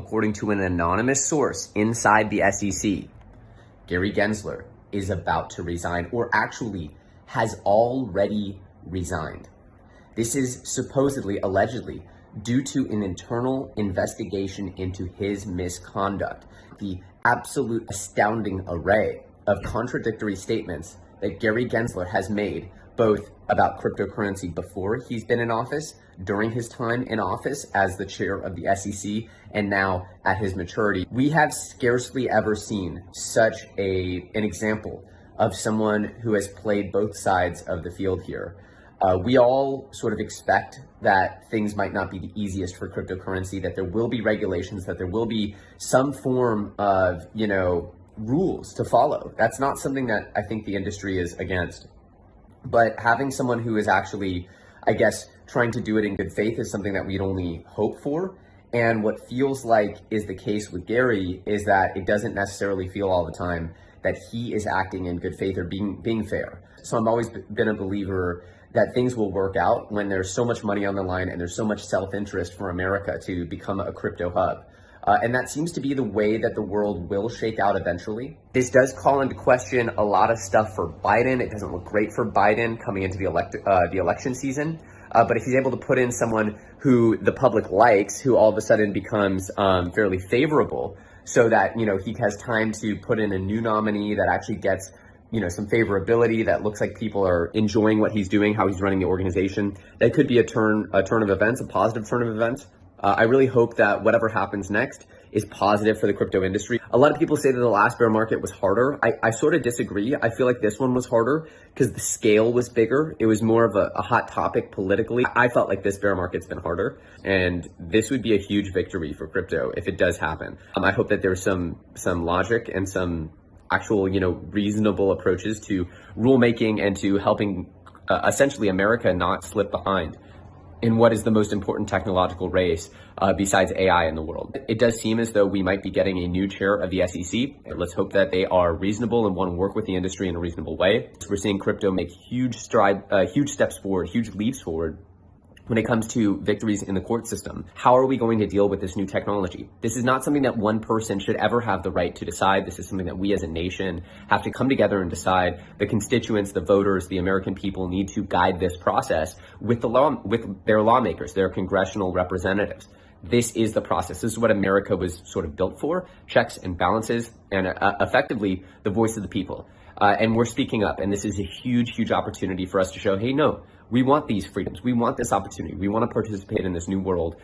According to an anonymous source inside the SEC, Gary Gensler is about to resign, or actually has already resigned. This is supposedly, allegedly, due to an internal investigation into his misconduct. The absolute astounding array of contradictory statements that Gary Gensler has made, both about cryptocurrency before he's been in office, during his time in office as the chair of the SEC, and now at his maturity. We have scarcely ever seen such an example of someone who has played both sides of the field here. We all sort of expect that things might not be the easiest for cryptocurrency, that there will be regulations, that there will be some form of, rules to follow. That's not something that I think the industry is against. But having someone who is actually, trying to do it in good faith is something that we'd only hope for. And what feels like is the case with Gary is that it doesn't necessarily feel all the time that he is acting in good faith or being fair. So I've always been a believer that things will work out when there's so much money on the line and there's so much self-interest for America to become a crypto hub. And that seems to be the way that the world will shake out eventually. This does call into question a lot of stuff for Biden. It doesn't look great for Biden coming into the election season. But if he's able to put in someone who the public likes, who all of a sudden becomes fairly favorable, so that, he has time to put in a new nominee that actually gets, some favorability, that looks like people are enjoying what he's doing, how he's running the organization, that could be a turn of events, a positive turn of events. I really hope that whatever happens next is positive for the crypto industry. A lot of people say that the last bear market was harder. I sort of disagree. I feel like this one was harder because the scale was bigger. It was more of a hot topic politically. I felt like this bear market's been harder, and this would be a huge victory for crypto if it does happen. I hope that there's some logic and some actual, reasonable approaches to rulemaking and to helping essentially America not slip behind in what is the most important technological race besides AI in the world. It does seem as though we might be getting a new chair of the SEC. Let's hope that they are reasonable and want to work with the industry in a reasonable way. We're seeing crypto make huge steps forward, huge leaps forward when it comes to victories in the court system. How are we going to deal with this new technology? This is not something that one person should ever have the right to decide. This is something that we as a nation have to come together and decide. The constituents, the voters, the American people need to guide this process with their lawmakers, their congressional representatives. This is the process. This is what America was sort of built for: checks and balances, and effectively the voice of the people. And we're speaking up, and this is a huge, huge opportunity for us to show, hey, no, we want these freedoms. We want this opportunity. We want to participate in this new world.